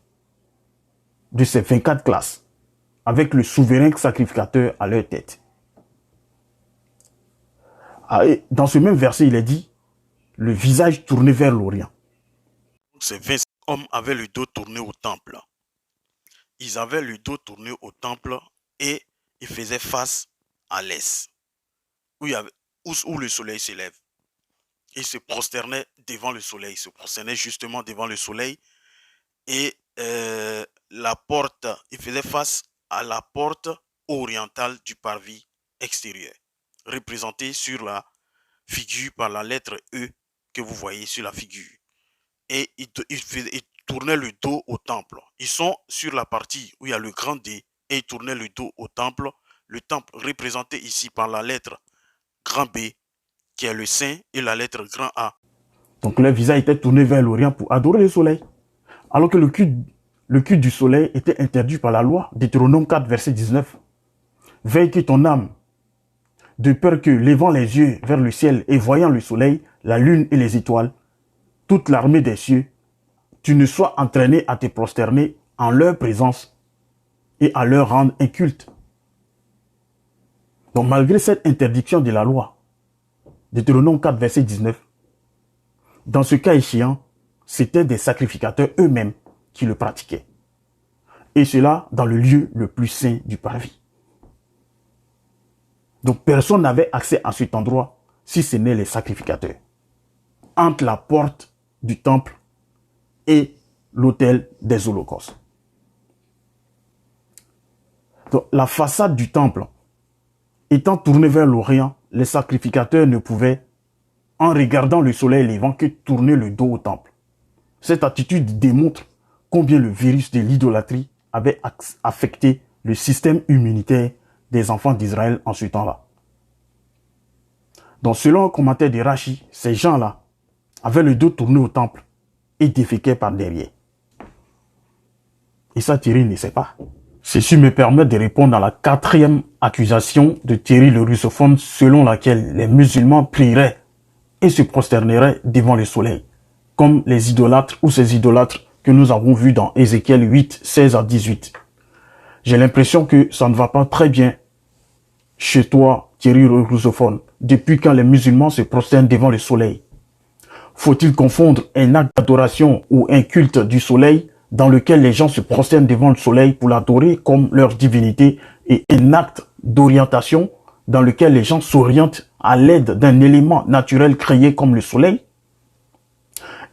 [SPEAKER 1] de ces 24 classes, avec le souverain sacrificateur à leur tête. Et dans ce même verset, il est dit, le visage tourné vers l'Orient.
[SPEAKER 6] Ces 25 hommes avaient le dos tourné au temple. Ils avaient le dos tourné au temple et ils faisaient face à l'est, où le soleil s'élève. Ils se prosternaient devant le soleil, ils se prosternaient justement devant le soleil. Et la porte, ils faisaient face à la porte orientale du parvis extérieur, représentée sur la figure par la lettre E que vous voyez sur la figure. Et ils tournaient le dos au temple. Ils sont sur la partie où il y a le grand D et ils tournaient le dos au temple. Le temple représenté ici par la lettre grand B qui est le Saint et la lettre grand A.
[SPEAKER 1] Donc leur visage était tourné vers l'Orient pour adorer le soleil. Alors que le culte du soleil était interdit par la loi, Deutéronome 4, verset 19. Veille que ton âme, de peur que, levant les yeux vers le ciel et voyant le soleil, la lune et les étoiles, toute l'armée des cieux, tu ne sois entraîné à te prosterner en leur présence et à leur rendre un culte. Donc malgré cette interdiction de la loi, Deutéronome 4, verset 19, dans ce cas échéant, c'était des sacrificateurs eux-mêmes qui le pratiquaient. Et cela dans le lieu le plus saint du parvis. Donc personne n'avait accès à cet endroit si ce n'est les sacrificateurs. Entre la porte du temple et l'autel des holocaustes. Donc la façade du temple étant tournée vers l'Orient, les sacrificateurs ne pouvaient, en regardant le soleil levant, que tourner le dos au temple. Cette attitude démontre combien le virus de l'idolâtrie avait affecté le système immunitaire des enfants d'Israël en ce temps-là. Donc selon un commentaire de Rachi, ces gens-là avaient le dos tourné au temple et déféquaient par derrière. Et ça, Thierry ne sait pas. Ceci me permet de répondre à la 4e accusation de Thierry le russophone selon laquelle les musulmans prieraient et se prosterneraient devant le soleil, comme les idolâtres ou ces idolâtres que nous avons vus dans Ézéchiel 8, 16 à 18. J'ai l'impression que ça ne va pas très bien chez toi, Thierry le russophone, depuis quand les musulmans se prosternent devant le soleil. Faut-il confondre un acte d'adoration ou un culte du soleil dans lequel les gens se prosternent devant le soleil pour l'adorer comme leur divinité et un acte d'orientation dans lequel les gens s'orientent à l'aide d'un élément naturel créé comme le soleil?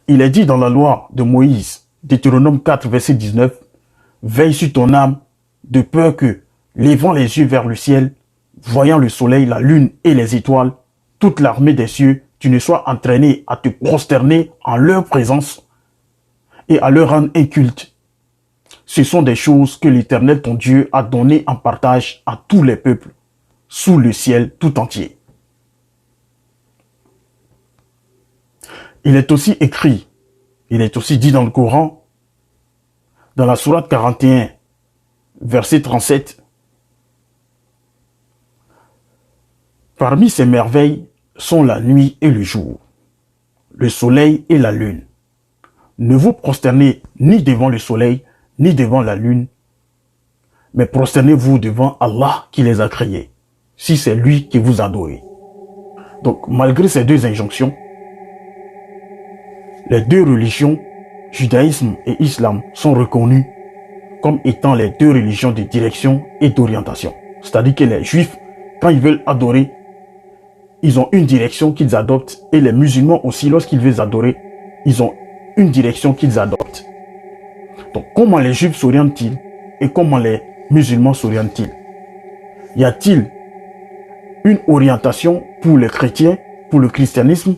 [SPEAKER 1] Il est dit dans la loi de Moïse, Deutéronome 4, verset 19, « Veille sur ton âme, de peur que, levant les yeux vers le ciel, voyant le soleil, la lune et les étoiles, toute l'armée des cieux, tu ne sois entraîné à te prosterner en leur présence et à leur rendre un culte. Ce sont des choses que l'Éternel ton Dieu a données en partage à tous les peuples, sous le ciel tout entier. » Il est aussi écrit, il est aussi dit dans le Coran, dans la sourate 41, verset 37, « Parmi ces merveilles sont la nuit et le jour, le soleil et la lune. Ne vous prosternez ni devant le soleil, ni devant la lune, mais prosternez-vous devant Allah qui les a créés, si c'est lui que vous adorez. » Donc, malgré ces deux injonctions, les deux religions, judaïsme et islam, sont reconnues comme étant les deux religions de direction et d'orientation. C'est-à-dire que les juifs, quand ils veulent adorer, ils ont une direction qu'ils adoptent, et les musulmans aussi, lorsqu'ils veulent adorer, ils ont une direction qu'ils adoptent. Donc, comment les juifs s'orientent-ils et comment les musulmans s'orientent-ils? Y a-t-il une orientation pour les chrétiens, pour le christianisme?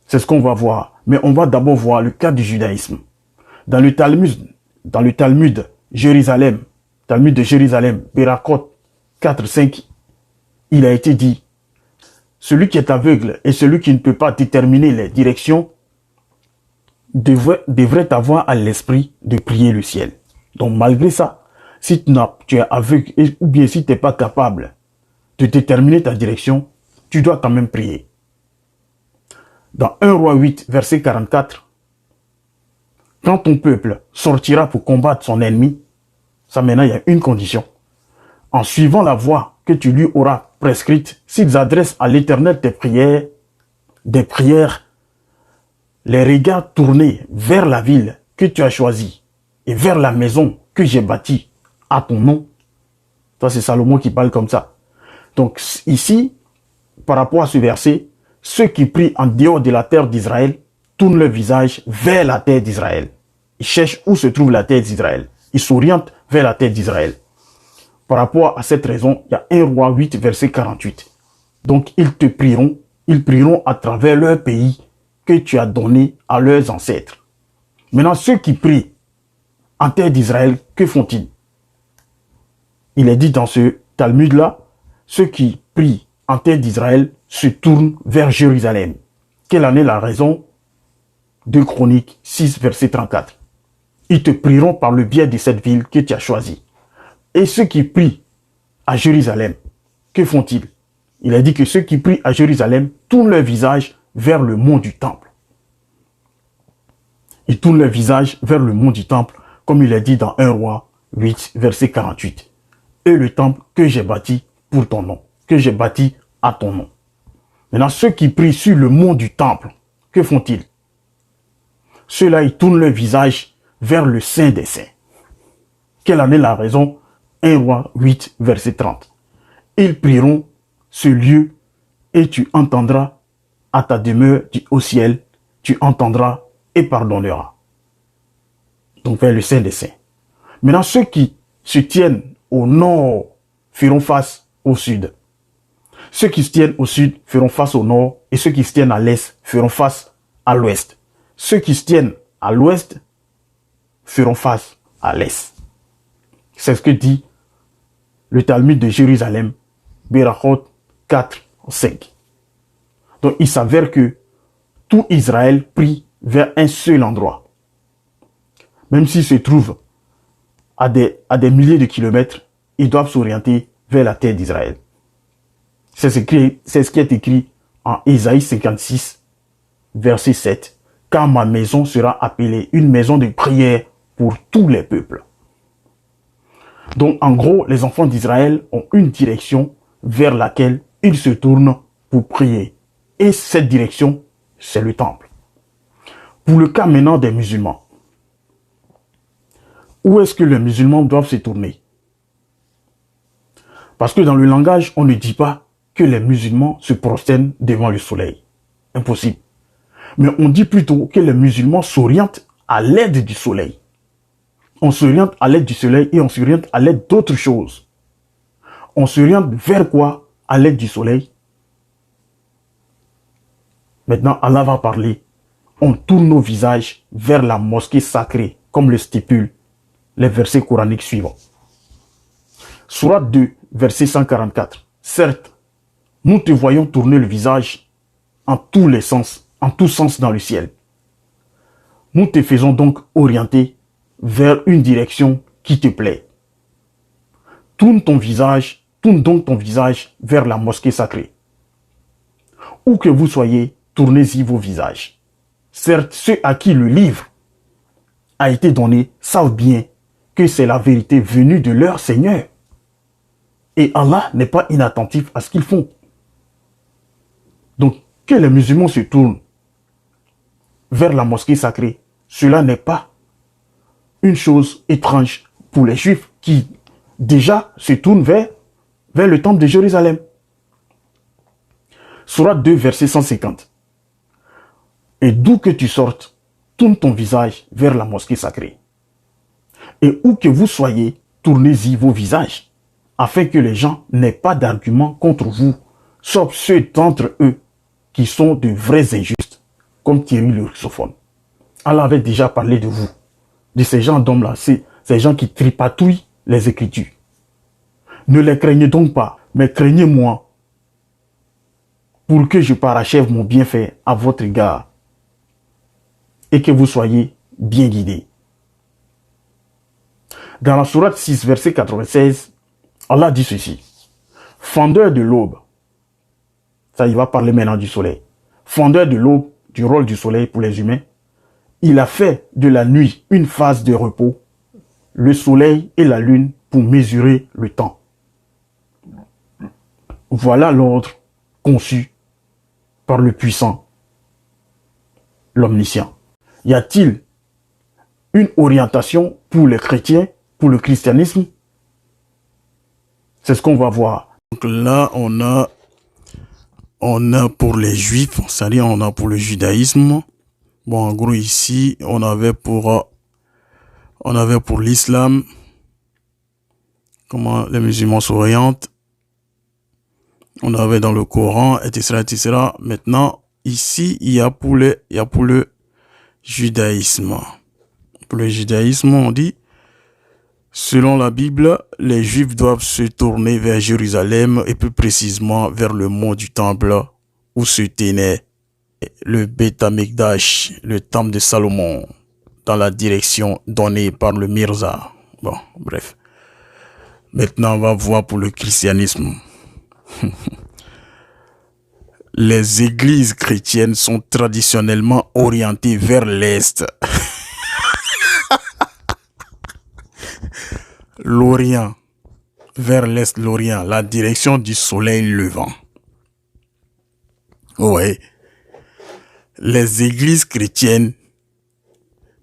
[SPEAKER 1] C'est ce qu'on va voir. Mais on va d'abord voir le cas du judaïsme. Dans le Talmud Jérusalem, Talmud de Jérusalem, Berakot 4-5, il a été dit, celui qui est aveugle et celui qui ne peut pas déterminer les directions devrait avoir à l'esprit de prier le ciel. Donc malgré ça, si tu es aveugle ou bien si tu n'es pas capable de déterminer ta direction, tu dois quand même prier. Dans 1 Roi 8, verset 44, quand ton peuple sortira pour combattre son ennemi, ça maintenant il y a une condition. En suivant la voie que tu lui auras prescrite, s'ils adressent à l'Éternel des prières, les regards tournés vers la ville que tu as choisie et vers la maison que j'ai bâtie à ton nom. Ça c'est Salomon qui parle comme ça. Donc ici, par rapport à ce verset, ceux qui prient en dehors de la terre d'Israël tournent leur visage vers la terre d'Israël. Ils cherchent où se trouve la terre d'Israël. Ils s'orientent vers la terre d'Israël. Par rapport à cette raison, il y a 1 Roi 8, verset 48. Donc ils prieront à travers leur pays que tu as donné à leurs ancêtres. Maintenant, ceux qui prient en terre d'Israël, que font-ils? Il est dit dans ce Talmud-là, ceux qui prient en terre d'Israël se tournent vers Jérusalem. Quelle en est la raison? 2 Chroniques 6, verset 34. Ils te prieront par le biais de cette ville que tu as choisie. Et ceux qui prient à Jérusalem, que font-ils? Il a dit que ceux qui prient à Jérusalem tournent leur visage vers le mont du temple. Ils tournent leur visage vers le mont du temple, comme il est dit dans 1 Roi 8, verset 48. Et le temple que j'ai bâti pour ton nom, que j'ai bâti à ton nom. Maintenant, ceux qui prient sur le mont du temple, que font-ils? Ceux-là, ils tournent leur visage vers le Saint des Saints. Quelle en est la raison? 1 Roi 8, verset 30. Ils prieront ce lieu et tu entendras à ta demeure au ciel, tu entendras et pardonneras. Donc vers le Saint des Saints. Maintenant, ceux qui se tiennent au nord feront face au sud. Ceux qui se tiennent au sud feront face au nord et ceux qui se tiennent à l'est feront face à l'ouest. Ceux qui se tiennent à l'ouest feront face à l'est. C'est ce que dit le Talmud de Jérusalem, Berachot 4, 5. Donc il s'avère que tout Israël prie vers un seul endroit. Même s'ils se trouvent à des milliers de kilomètres, ils doivent s'orienter vers la terre d'Israël. C'est ce qui est écrit en Ésaïe 56, verset 7. Car ma maison sera appelée une maison de prière pour tous les peuples. Donc en gros, les enfants d'Israël ont une direction vers laquelle ils se tournent pour prier. Et cette direction, c'est le temple. Pour le cas maintenant des musulmans, où est-ce que les musulmans doivent se tourner? Parce que dans le langage, on ne dit pas que les musulmans se prosternent devant le soleil. Impossible. Mais on dit plutôt que les musulmans s'orientent à l'aide du soleil. On s'oriente à l'aide du soleil et on s'oriente à l'aide d'autres choses. On s'oriente vers quoi à l'aide du soleil? Maintenant, Allah va parler. On tourne nos visages vers la mosquée sacrée, comme le stipule les versets coraniques suivants. Sourate 2, verset 144. Certes, nous te voyons tourner le visage en tous les sens, en tous sens dans le ciel. Nous te faisons donc orienter vers une direction qui te plaît. Tourne donc ton visage vers la mosquée sacrée. Où que vous soyez, tournez-y vos visages. Certes, ceux à qui le livre a été donné savent bien que c'est la vérité venue de leur Seigneur. Et Allah n'est pas inattentif à ce qu'ils font. Donc, que les musulmans se tournent vers la mosquée sacrée, cela n'est pas une chose étrange pour les Juifs qui déjà se tournent vers le temple de Jérusalem. Sourate 2, verset 150. Et d'où que tu sortes, tourne ton visage vers la mosquée sacrée. Et où que vous soyez, tournez-y vos visages, afin que les gens n'aient pas d'argument contre vous, sauf ceux d'entre eux qui sont de vrais injustes, comme Thierry le Russophone. Allah avait déjà parlé de vous, de ces gens d'hommes-là, ces gens qui tripatouillent les Écritures. Ne les craignez donc pas, mais craignez-moi pour que je parachève mon bienfait à votre égard et que vous soyez bien guidés. Dans la sourate 6, verset 96, Allah dit ceci. Fendeur de l'aube, ça il va parler maintenant du soleil. Fendeur de l'aube, du rôle du soleil pour les humains, il a fait de la nuit une phase de repos, le soleil et la lune pour mesurer le temps. Voilà l'ordre conçu par le puissant, l'omniscient. Y a-t-il une orientation pour les chrétiens, pour le christianisme? C'est ce qu'on va voir.
[SPEAKER 6] Donc là, on a pour les juifs, c'est-à-dire on a pour le judaïsme. Bon, en gros, ici, on avait pour l'islam, comment les musulmans s'orientent. On avait dans le Coran, etc., etc. Maintenant, ici, il y a pour le judaïsme. Pour le judaïsme, on dit, selon la Bible, les Juifs doivent se tourner vers Jérusalem et plus précisément vers le mont du Temple où se tenait le Beth Amikdash, le temple de Salomon, dans la direction donnée par le Mirza. Bon, bref. Maintenant, on va voir pour le christianisme. Les églises chrétiennes sont traditionnellement orientées vers l'Est. L'Orient, vers l'Est, l'Orient, la direction du soleil levant. Ouais. Les églises chrétiennes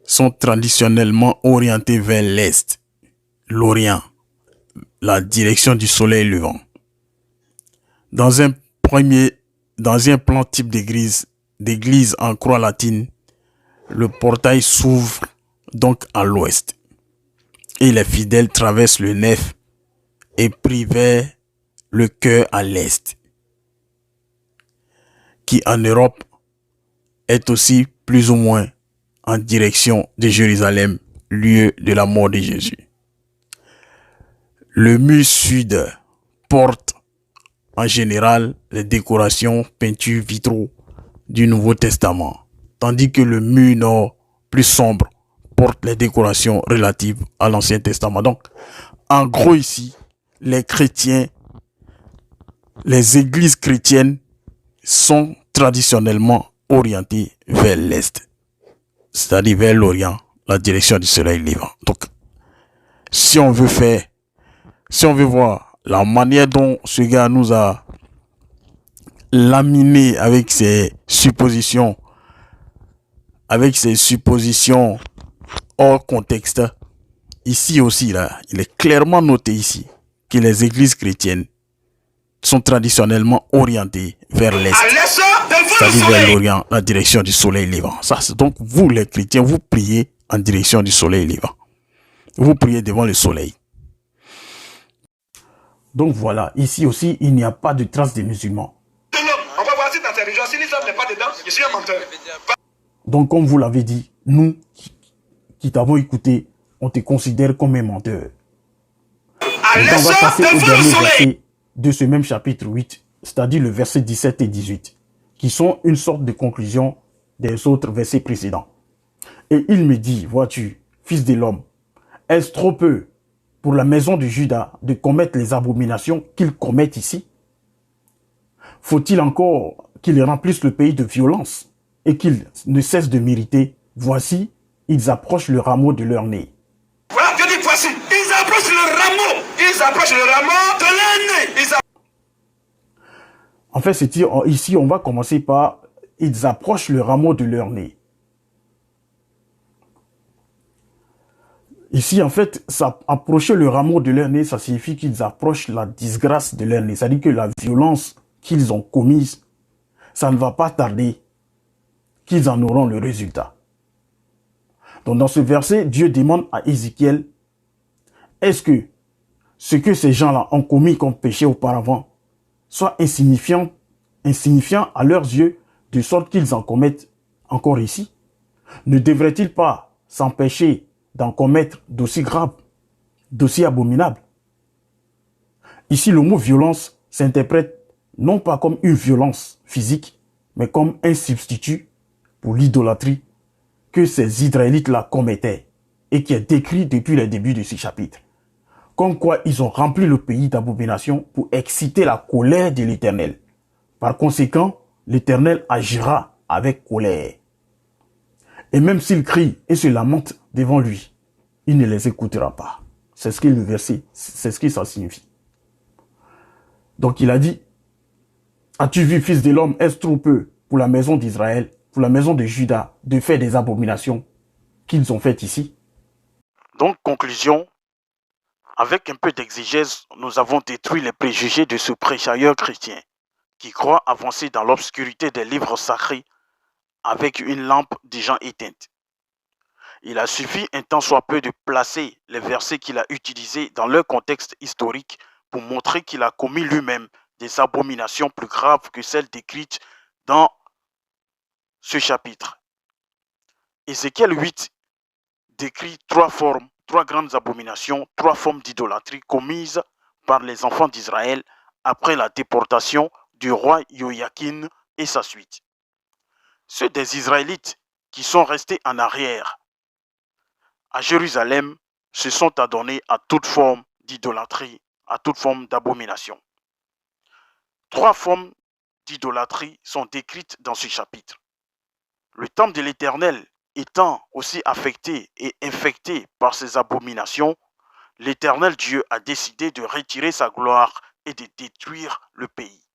[SPEAKER 6] sont traditionnellement orientées vers l'Est, l'Orient, la direction du soleil levant. Dans un plan type d'église en croix latine, le portail s'ouvre donc à l'ouest et les fidèles traversent le nef et prient vers le chœur à l'est, qui en Europe est aussi plus ou moins en direction de Jérusalem, lieu de la mort de Jésus. Le mur sud porte en général les décorations, peintures, vitraux du Nouveau Testament, tandis que le mur nord, plus sombre, porte les décorations relatives à l'Ancien Testament. Donc, en gros ici, les chrétiens, les églises chrétiennes sont traditionnellement orientées vers l'Est, c'est-à-dire vers l'Orient, la direction du soleil levant. Donc, si on veut voir la manière dont ce gars nous a laminé avec ses suppositions hors contexte, ici aussi, là, il est clairement noté ici que les églises chrétiennes sont traditionnellement orientées vers l'Est, c'est-à-dire vers l'Orient, la direction du soleil levant. Ça, c'est donc vous les chrétiens, vous priez en direction du soleil levant. Vous priez devant le soleil.
[SPEAKER 1] Donc voilà, ici aussi, il n'y a pas de trace des musulmans.
[SPEAKER 4] On va voir si dans ces régions, si l'islam n'est pas dedans, je suis un menteur.
[SPEAKER 1] Donc comme vous l'avez dit, nous qui t'avons écouté, on te considère comme un menteur. Donc on va passer au dernier verset de ce même chapitre 8, c'est-à-dire le verset 17 et 18, qui sont une sorte de conclusion des autres versets précédents. Et il me dit, vois-tu, fils de l'homme, est-ce trop peu pour la maison de Juda de commettre les abominations qu'ils commettent ici? Faut-il encore qu'ils remplissent le pays de violence et qu'ils ne cessent de mériter? Voici, ils approchent le rameau de leur nez.
[SPEAKER 4] Voilà, Dieu dit voici, ils approchent le rameau de leur nez.
[SPEAKER 1] En fait, ici, on va commencer par ils approchent le rameau de leur nez. Ici, en fait, approcher le rameau de leur nez, ça signifie qu'ils approchent la disgrâce de leur nez. C'est-à-dire que la violence qu'ils ont commise, ça ne va pas tarder qu'ils en auront le résultat. Donc, dans ce verset, Dieu demande à Ézéchiel, est-ce que ce que ces gens-là ont commis comme péché auparavant soit insignifiant à leurs yeux, de sorte qu'ils en commettent encore ici? Ne devraient-ils pas s'empêcher d'en commettre d'aussi graves? d'aussi abominable. Ici, le mot violence s'interprète non pas comme une violence physique, mais comme un substitut pour l'idolâtrie que ces Israélites-là commettaient et qui est décrit depuis le début de ce chapitre. Comme quoi ils ont rempli le pays d'abomination pour exciter la colère de l'Éternel. Par conséquent, l'Éternel agira avec colère. Et même s'ils crient et se lamentent devant lui, il ne les écoutera pas. C'est ce que le verset, c'est ce que ça signifie. Donc il a dit, as-tu vu, fils de l'homme, est-ce trop peu pour la maison d'Israël, pour la maison de Juda, de faire des abominations qu'ils ont faites ici?
[SPEAKER 6] Donc, conclusion, avec un peu d'exégèse, nous avons détruit les préjugés de ce prêcheur chrétien qui croit avancer dans l'obscurité des livres sacrés avec une lampe déjà éteinte. Il a suffi un tant soit peu de placer les versets qu'il a utilisés dans leur contexte historique pour montrer qu'il a commis lui-même des abominations plus graves que celles décrites dans ce chapitre. Ézéchiel 8 décrit trois grandes abominations, trois formes d'idolâtrie commises par les enfants d'Israël après la déportation du roi Joachim et sa suite. Ceux des Israélites qui sont restés en arrière à Jérusalem se sont adonnés à toute forme d'idolâtrie, à toute forme d'abomination. Trois formes d'idolâtrie sont décrites dans ce chapitre. Le temple de l'Éternel étant aussi affecté et infecté par ces abominations, l'Éternel Dieu a décidé de retirer sa gloire et de détruire le pays.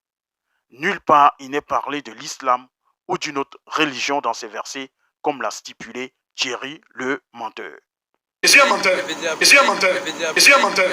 [SPEAKER 6] Nulle part il n'est parlé de l'islam ou d'une autre religion dans ces versets, comme l'a stipulé Thierry le menteur.
[SPEAKER 4] Je suis un menteur. Je suis un menteur. Je suis un menteur.